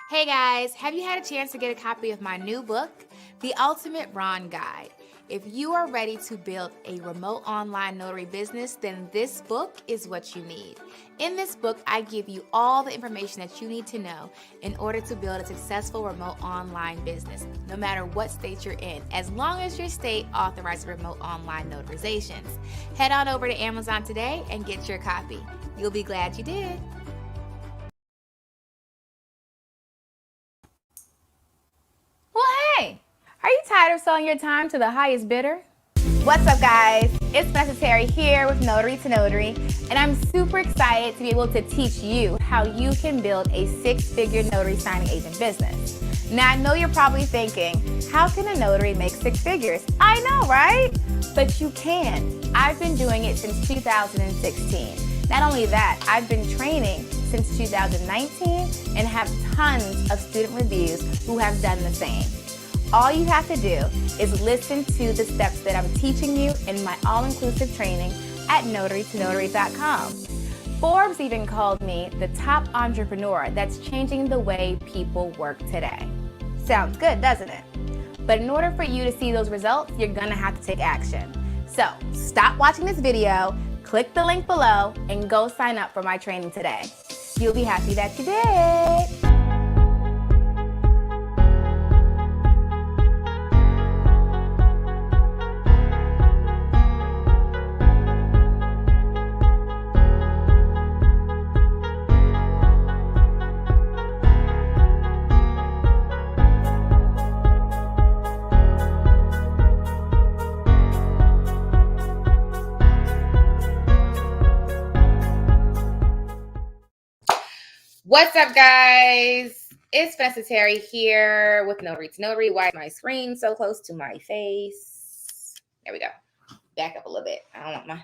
Hey guys, have you had a chance to get a copy of my new book, The Ultimate Ron Guide? If you are ready to build a remote online notary business, then this book is what you need. In this book, I give you all the information that you need to know in order to build a successful remote online business, no matter what state you're in, as long as your state authorizes remote online notarizations. Head on over to Amazon today and get your copy. You'll be glad you did. Well, hey, are you tired of selling your time to the highest bidder? What's up, guys? It's Notary here with Notary to Notary, and I'm super excited to be able to teach you how you can build a six-figure notary signing agent business. Now, I know you're probably thinking, how can a notary make six figures? I know, right? But you can. I've been doing it since 2016. Not only that, I've been training since 2019 and have tons of student reviews who have done the same. All you have to do is listen to the steps that I'm teaching you in my all-inclusive training at notarytonotary.com. Forbes even called me the top entrepreneur that's changing the way people work today. Sounds good, doesn't it? But in order for you to see those results, you're gonna have to take action. So stop watching this video, click the link below, and go sign up for my training today. You'll be happy that you did. What's up, guys? It's Notary here with Notary to Notary. Why is my screen so close to my face? There we go. Back up a little bit. I don't want my...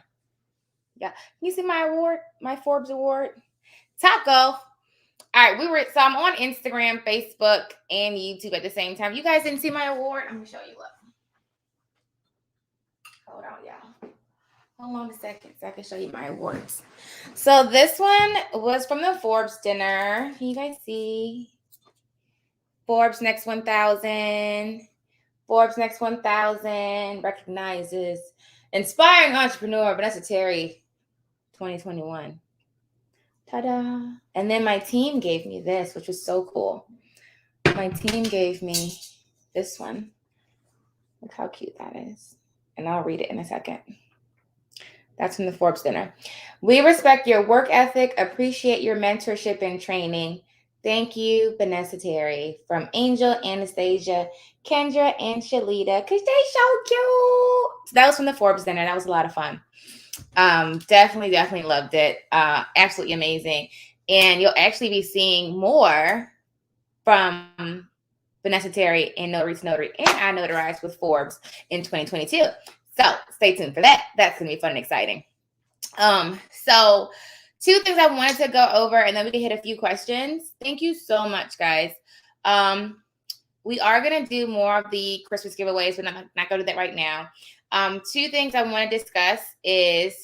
Yeah. Can you see my award? My Forbes award? Top Golf. All right. So I'm on Instagram, Facebook, and YouTube at the same time. You guys didn't see my award? I'm going to show you. Look. Hold on, y'all. Hold on a second so I can show you my awards. So this one was from the Forbes dinner. Can you guys see? Forbes Next 1000. Forbes Next 1000 recognizes Inspiring Entrepreneur, Vanessa Terry, 2021. Ta-da. And then my team gave me this, which was so cool. My team gave me this one. Look how cute that is. And I'll read it in a second. That's from the Forbes dinner. We respect your work ethic, appreciate your mentorship and training. Thank you, Vanessa Terry. From Angel, Anastasia, Kendra, and Shalita, because they so cute. So that was from the Forbes dinner. That was a lot of fun. Definitely loved it. Absolutely amazing. And you'll actually be seeing more from Vanessa Terry and Notary to Notary and Inotarize with Forbes in 2022. So stay tuned for that. That's going to be fun and exciting. So two things I wanted to go over, and then we can hit a few questions. Thank you so much, guys. We are going to do more of the Christmas giveaways, but I'm not going to do that right now. Two things I want to discuss is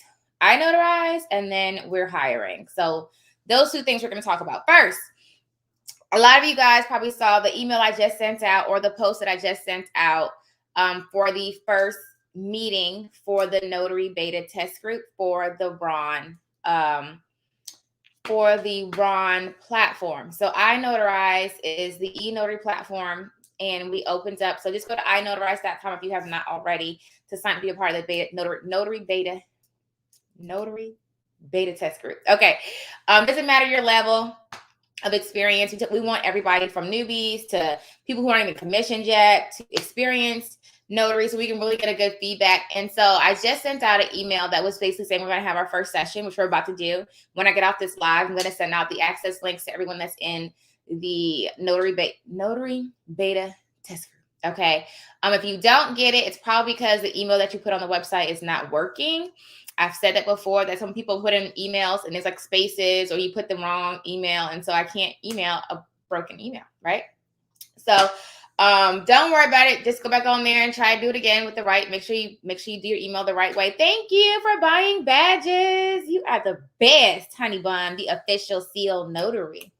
Inotarize, and then we're hiring. So those two things we're going to talk about. First, a lot of you guys probably saw the email I just sent out or the post that I just sent out for the first meeting for the Notary beta test group for the Ron platform. So Inotarize is the e-notary platform, and we opened up. So just go to inotarize.com if you have not already to sign up to be a part of the beta Notary beta test group. Okay, doesn't matter your level of experience. We want everybody from newbies to people who aren't even commissioned yet to experienced notary, so we can really get a good feedback. And so I just sent out an email that was basically saying we're going to have our first session, which we're about to do. When I get off this live, I'm going to send out the access links to everyone that's in the Notary beta test group. Okay. If you don't get it, it's probably because the email that you put on the website is not working. I've said that before, that some people put in emails and there's like spaces, or you put the wrong email. And so I can't email a broken email, right? So don't worry about it. Just go back on there and try to do it again with the right. Make sure you do your email the right way. Thank you for buying badges. You are the best, honey bun, the official seal notary.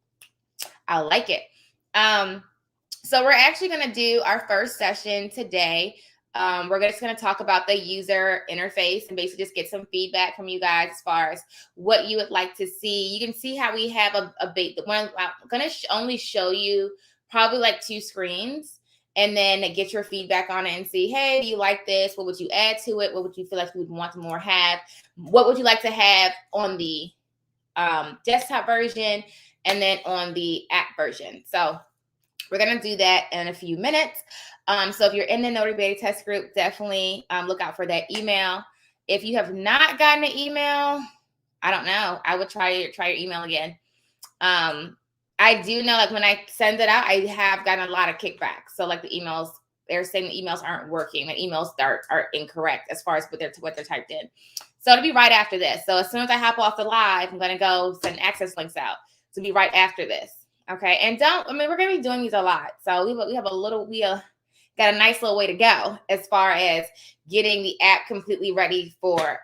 I like it. So we're actually going to do our first session today. We're just going to talk about the user interface and basically just get some feedback from you guys as far as what you would like to see. You can see how we have a bait. The one I'm going to only show you probably like 2 screens, and then get your feedback on it and see, hey, do you like this? What would you add to it? What would you feel like you would want to more have? What would you like to have on the desktop version and then on the app version? So we're going to do that in a few minutes. So if you're in the Notary Beta Test group, definitely look out for that email. If you have not gotten an email, I don't know. I would try your email again. I do know, like, when I send it out, I have gotten a lot of kickbacks. So like the emails, they're saying the emails aren't working. The emails are incorrect as far as what they're typed in. So it'll be right after this. So as soon as I hop off the live, I'm going to go send access links out. So it'll be right after this. Okay. And we're going to be doing these a lot. So we got a nice little way to go as far as getting the app completely ready for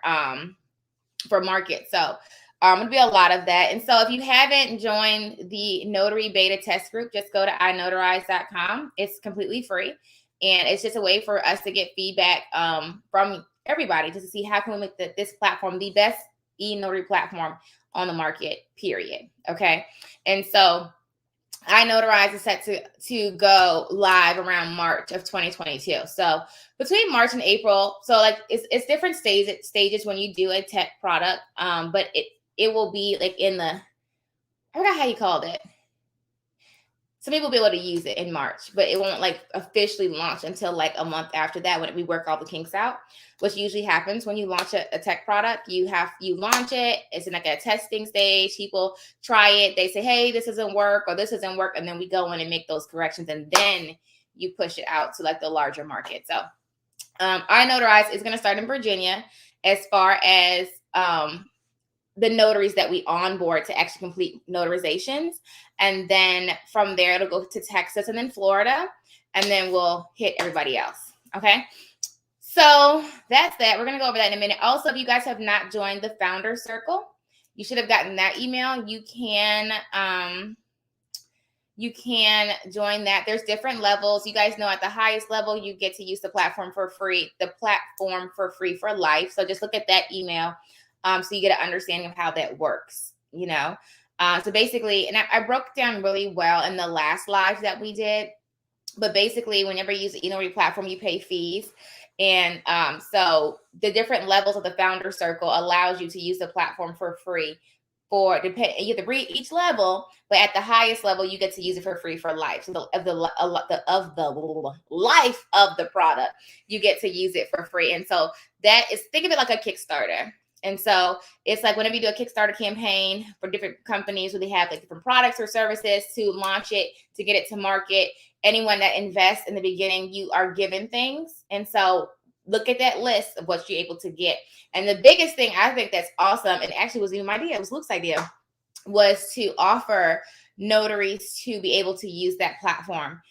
market. So it'll be a lot of that. And so if you haven't joined the Notary Beta Test group, just go to inotarize.com. It's completely free. And it's just a way for us to get feedback from everybody, just to see how can we make this platform the best e-notary platform on the market, period. Okay. And so Inotarize is set to go live around March of 2022. So between March and April, so like it's different stages when you do a tech product, but it will be like I forgot how you called it. Some people will be able to use it in March, but it won't like officially launch until like a month after that when we work all the kinks out, which usually happens when you launch a tech product. You launch it. It's in like a testing stage. People try it. They say, hey, this doesn't work or this doesn't work. And then we go in and make those corrections. And then you push it out to like the larger market. So Inotarize is going to start in Virginia as far as the notaries that we onboard to actually complete notarizations. And then from there, it'll go to Texas and then Florida, and then we'll hit everybody else. Okay. So that's that. We're going to go over that in a minute. Also, if you guys have not joined the Founder Circle, you should have gotten that email. You can join that. There's different levels. You guys know at the highest level, you get to use the platform for free for life. So just look at that email. So you get an understanding of how that works, So basically, and I broke down really well in the last live that we did, but basically whenever you use the eNotary platform, you pay fees. And so the different levels of the Founder Circle allows you to use the platform for free you have to read each level, but at the highest level, you get to use it for free for life. So of the life of the product, you get to use it for free. And so think of it like a Kickstarter. And so it's like whenever you do a Kickstarter campaign for different companies where they have like different products or services to launch it, to get it to market, anyone that invests in the beginning, you are given things. And so look at that list of what you're able to get. And the biggest thing I think that's awesome, and actually was even my idea, it was Luke's idea, was to offer notaries to be able to use that platform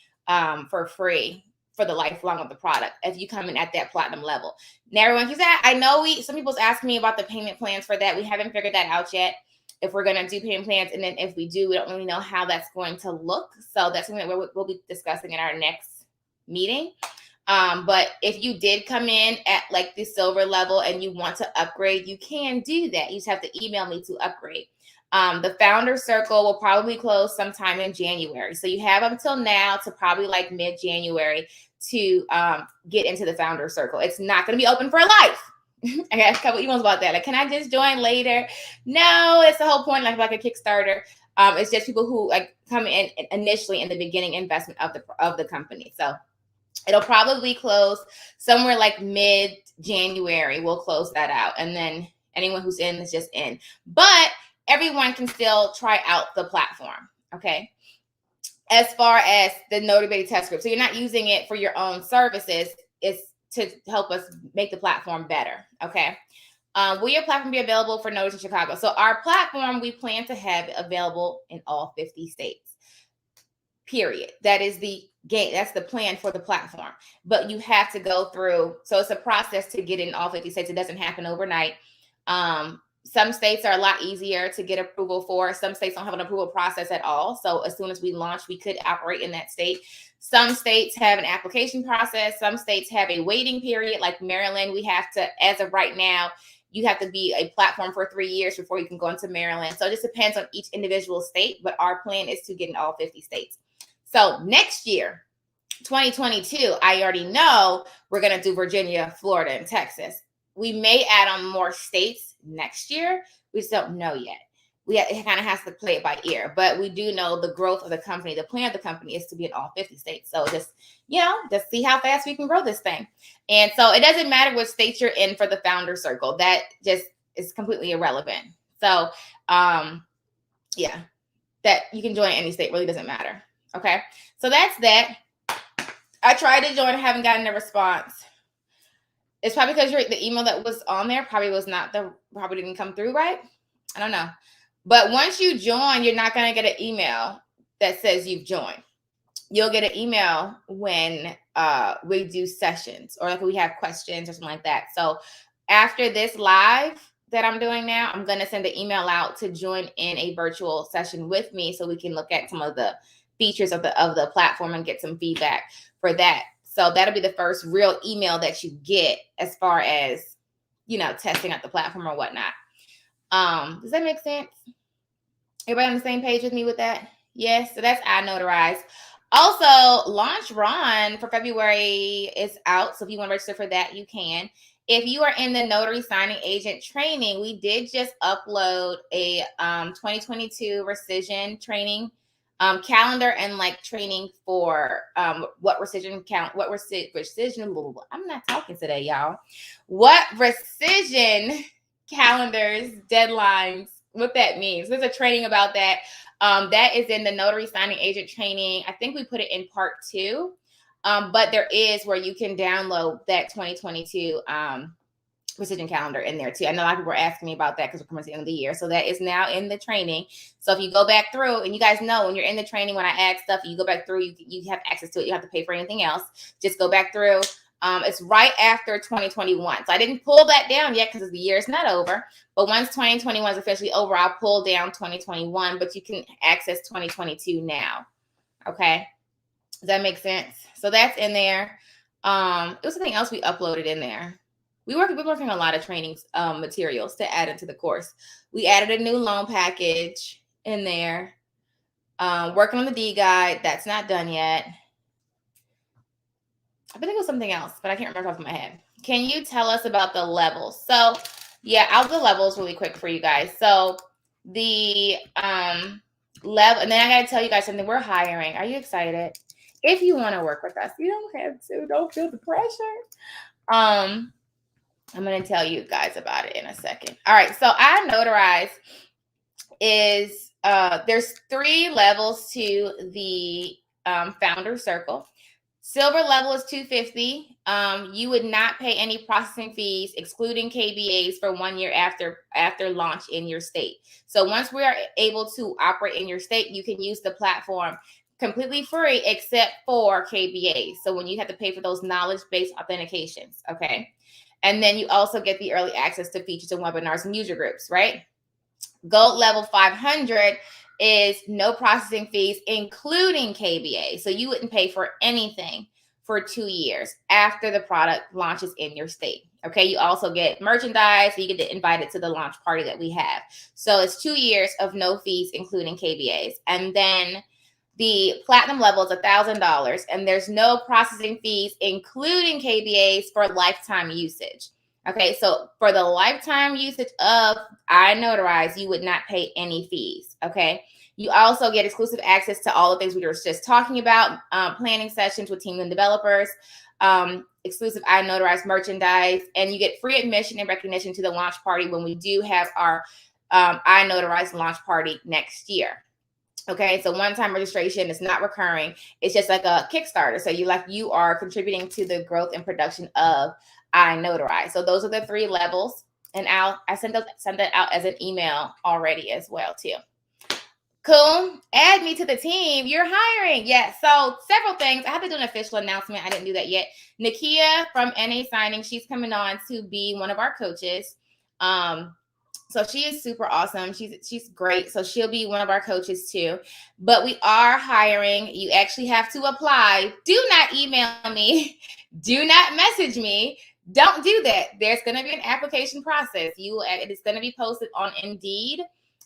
for free for the lifelong of the product if you come in at that platinum level. Now, everyone, I know some people's asking me about the payment plans for that. We haven't figured that out yet, if we're going to do payment plans. And then if we do, we don't really know how that's going to look. So that's something that we'll be discussing in our next meeting. But if you did come in at like the silver level and you want to upgrade, you can do that. You just have to email me to upgrade. The Founder Circle will probably close sometime in January. So you have until now to probably like mid-January to get into the Founder Circle. It's not going to be open for life. I got a couple emails about that. Like, can I just join later? No, it's the whole point, like a Kickstarter. It's just people who like come in initially in the beginning investment of the company. So it'll probably close somewhere like mid-January. We'll close that out. And then anyone who's in is just in. But everyone can still try out the platform, okay? As far as the Notary Beta Test group. So you're not using it for your own services. It's to help us make the platform better, okay? Will your platform be available for notaries in Chicago? So our platform, we plan to have available in all 50 states, period. That is the game. That's the plan for the platform. But you have to go through, so it's a process to get in all 50 states. It doesn't happen overnight. Some states are a lot easier to get approval for. Some states don't have an approval process at all. So as soon as we launch, we could operate in that state. Some states have an application process. Some states have a waiting period. Like Maryland, we have to, as of right now, you have to be a platform for 3 years before you can go into Maryland. So it just depends on each individual state, but our plan is to get in all 50 states. So next year, 2022, I already know we're going to do Virginia, Florida, and Texas. We may add on more states next year. We just don't know yet. It kind of has to play it by ear, but we do know the growth of the company. The plan of the company is to be in all 50 states. So just see how fast we can grow this thing. And so it doesn't matter what state you're in for the founder circle. That just is completely irrelevant. So, that you can join any state, really doesn't matter. Okay. So that's that. I tried to join, I haven't gotten a response. It's probably because the email that was on there probably didn't come through right. I don't know. But once you join, you're not going to get an email that says you've joined. You'll get an email when we do sessions or like we have questions or something like that. So after this live that I'm doing now, I'm going to send an email out to join in a virtual session with me so we can look at some of the features of the platform and get some feedback for that. So that'll be the first real email that you get as far as, testing out the platform or whatnot. Does that make sense? Everybody on the same page with me with that? Yes. So that's Inotarize. Also, Launch Run for February is out. So if you want to register for that, you can. If you are in the Notary Signing Agent training, we did just upload a 2022 rescission training calendar and like training for what rescission I'm not talking today, y'all. What rescission calendars, deadlines, what that means. There's a training about that. That is in the Notary Signing Agent training. I think we put it in part 2. But there is where you can download that 2022 rescission calendar in there too. I know a lot of people are asking me about that because we're coming to the end of the year. So that is now in the training. So if you go back through, and you guys know when you're in the training, when I add stuff, you go back through, you have access to it. You don't have to pay for anything else. Just go back through. It's right after 2021. So I didn't pull that down yet because the year is not over. But once 2021 is officially over, I'll pull down 2021, but you can access 2022 now. Okay. Does that make sense? So that's in there. It was something else we uploaded in there. We're working on a lot of training materials to add into the course. We added a new loan package in there. Working on the D guide. That's not done yet. I think it was something else, but I can't remember off the top of my head. Can you tell us about the levels? So yeah, I'll do the levels really quick for you guys. So the level, and then I gotta tell you guys something. We're hiring. Are you excited? If you want to work with us, you don't have to. Don't feel the pressure. I'm going to tell you guys about it in a second. All right. So Inotarize is, there's 3 levels to the founder circle. Silver level is $250. You would not pay any processing fees, excluding KBAs, for 1 year after launch in your state. So once we are able to operate in your state, you can use the platform completely free except for KBAs. So when you have to pay for those knowledge-based authentications, okay? And then you also get the early access to features and webinars and user groups, right? Gold level 500 is no processing fees, including KBA. So you wouldn't pay for anything for 2 years after the product launches in your state. Okay, you also get merchandise. So you get invited to the launch party that we have. So it's 2 years of no fees, including KBAs. And then the platinum level is $1,000, and there's no processing fees, including KBAs, for lifetime usage. Okay, so for the lifetime usage of Inotarize, you would not pay any fees. Okay, you also get exclusive access to all the things we were just talking about, planning sessions with team and developers, exclusive Inotarize merchandise, and you get free admission and recognition to the launch party when we do have our Inotarize launch party next year. Okay, so one-time registration is not recurring. It's just like a Kickstarter. So you are contributing to the growth and production of Inotarize. So those are the 3 levels, and I sent that out as an email already as well too. Cool. Add me to the team. You're hiring. Yes. So several things. I have to do an official announcement. I didn't do that yet. Nakia from NA Signing, she's coming on to be one of our coaches. So she is super awesome. She's great. So she'll be one of our coaches too. But we are hiring. You actually have to apply. Do not email me. Do not message me. Don't do that. There's going to be an application process. It's going to be posted on Indeed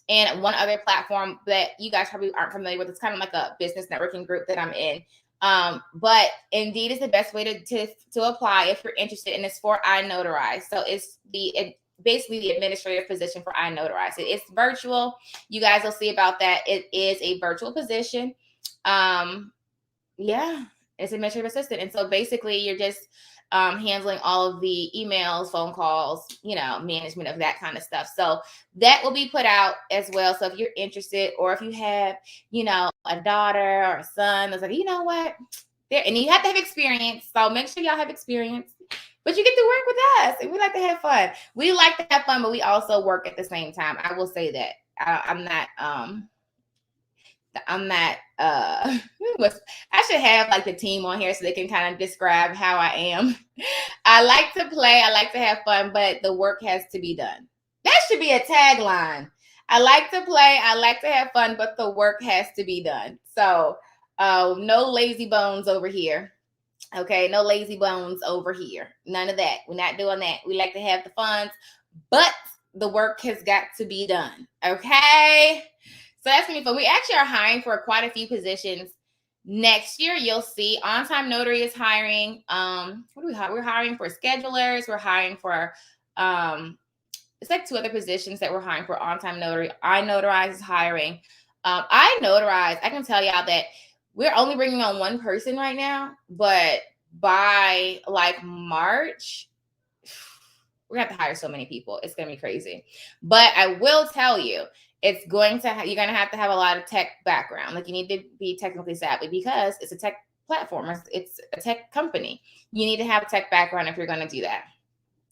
and one other platform that you guys probably aren't familiar with. It's kind of like a business networking group that I'm in. But Indeed is the best way to apply if you're interested, and it's for Inotarize. So it's basically the administrative position for Inotarize. It's virtual. You guys will see about that. It is a virtual position. Yeah, it's administrative assistant. And so basically you're just handling all of the emails, phone calls, management of that kind of stuff. So that will be put out as well. So if you're interested, or if you have, a daughter or a son that's like, you know what, and you have to have experience. So make sure y'all have experience. But you get to work with us, and we like to have fun. We like to have fun, but we also work at the same time. I will say that. I'm not. I should have like the team on here so they can kind of describe how I am. I like to play. I like to have fun, but the work has to be done. That should be a tagline. I like to play. I like to have fun, but the work has to be done. So no lazy bones over here. Okay, no lazy bones over here. None of that. We're not doing that. We like to have the funds, but the work has got to be done. Okay, so that's gonna be fun. We actually are hiring for quite a few positions next year. You'll see On-Time Notary is hiring. What do we hire? We're hiring for schedulers. We're hiring for it's like 2 other positions that we're hiring for On-Time Notary. Inotarize is hiring. Inotarize, I can tell y'all that we're only bringing on 1 person right now, but by like March, we're gonna have to hire so many people. It's gonna be crazy. But I will tell you, you're gonna have to have a lot of tech background. Like you need to be technically savvy because it's a tech platform. It's a tech company. You need to have a tech background if you're gonna do that.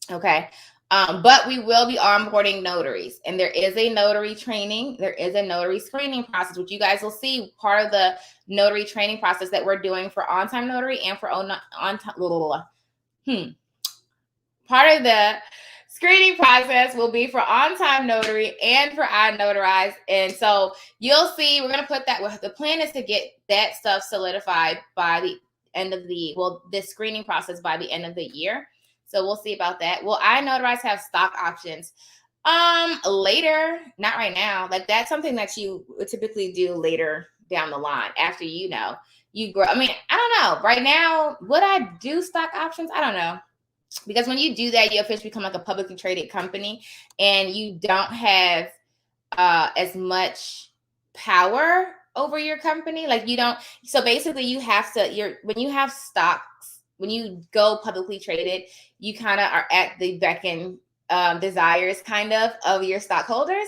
Okay. But we will be onboarding notaries, and there is a notary training. There is a notary screening process, which you guys will see part of the notary training process that we're doing for On-Time Notary and for part of the screening process will be for On-Time Notary and for Inotarize. And so you'll see, we're going to put that, the plan is to get that stuff solidified by the end of the screening process by the end of the year. So we'll see about that. Will Inotarize have stock options? Later, not right now. Like that's something that you would typically do later down the line after you grow. I mean, I don't know. Right now, would I do stock options? I don't know. Because when you do that, you officially become like a publicly traded company, and you don't have as much power over your company. Like you don't. So basically, you have to. When you have stocks, when you go publicly traded, you kind of are at the beck and desires kind of your stockholders.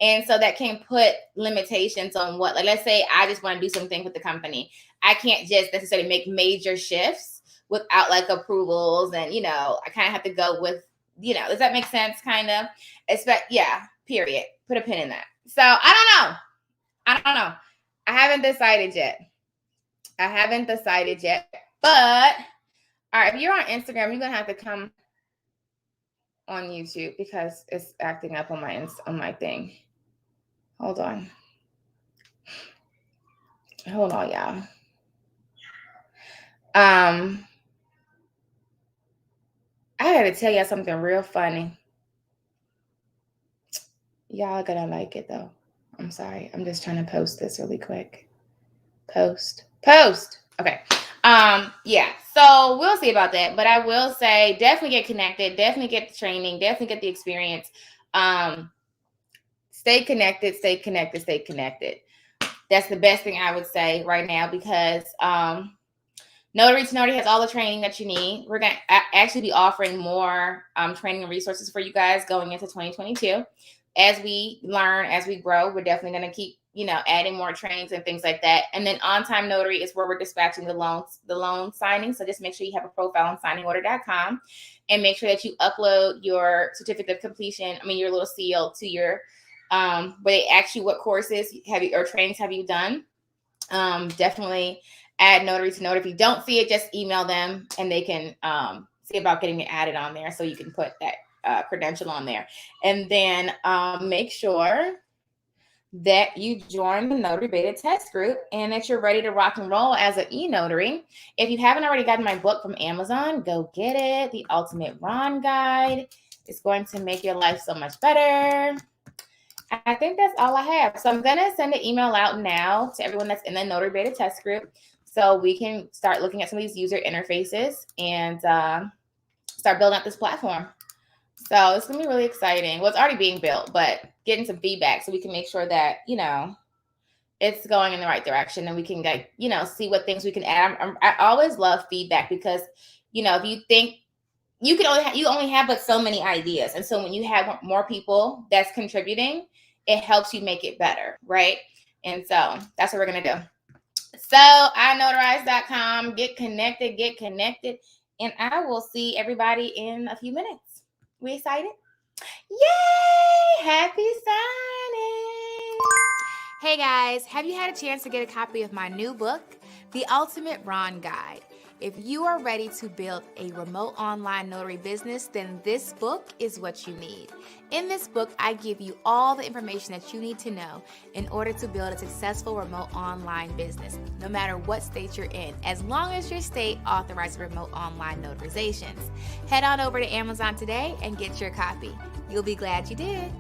And so that can put limitations on what, like, let's say I just want to do something with the company. I can't just necessarily make major shifts without like approvals. And, I kind of have to go with, does that make sense? Kind of. Yeah, period. Put a pin in that. So I don't know. I haven't decided yet. But all right, if you're on Instagram, you're going to have to come on YouTube because it's acting up on my thing. Hold on, y'all. I gotta tell y'all something real funny. Y'all gonna like it though. I'm sorry. I'm just trying to post this really quick. Post. Okay. Yeah. So we'll see about that. But I will say definitely get connected, definitely get the training, definitely get the experience. Stay connected. That's the best thing I would say right now because Notary to Notary has all the training that you need. We're going to actually be offering more training and resources for you guys going into 2022. As we learn, as we grow, we're definitely going to keep, adding more trainings and things like that. And then On-Time Notary is where we're dispatching the loan signing. So just make sure you have a profile on signingorder.com and make sure that you upload your certificate of completion. Your little seal to your, where they ask you what courses or trainings have you done. Definitely add Notary to Notary. If you don't see it, just email them and they can see about getting it added on there so you can put that credential on there. And then make sure that you join the Notary Beta Test Group and that you're ready to rock and roll as an e-notary. If you haven't already gotten my book from Amazon, go get it. The Ultimate Ron Guide. It's going to make your life so much better. I think that's all I have. So I'm going to send an email out now to everyone that's in the Notary Beta Test Group so we can start looking at some of these user interfaces and start building out this platform. So it's going to be really exciting. Well, it's already being built, but getting some feedback so we can make sure that, it's going in the right direction and we can get, see what things we can add. I always love feedback because, if you think you only have but so many ideas. And so when you have more people that's contributing, it helps you make it better, right? And so that's what we're going to do. So inotarize.com, get connected. And I will see everybody in a few minutes. We excited? Yay! Happy signing! Hey guys, have you had a chance to get a copy of my new book, The Ultimate Ron Guide? If you are ready to build a remote online notary business, then this book is what you need. In this book, I give you all the information that you need to know in order to build a successful remote online business, no matter what state you're in, as long as your state authorizes remote online notarizations. Head on over to Amazon today and get your copy. You'll be glad you did.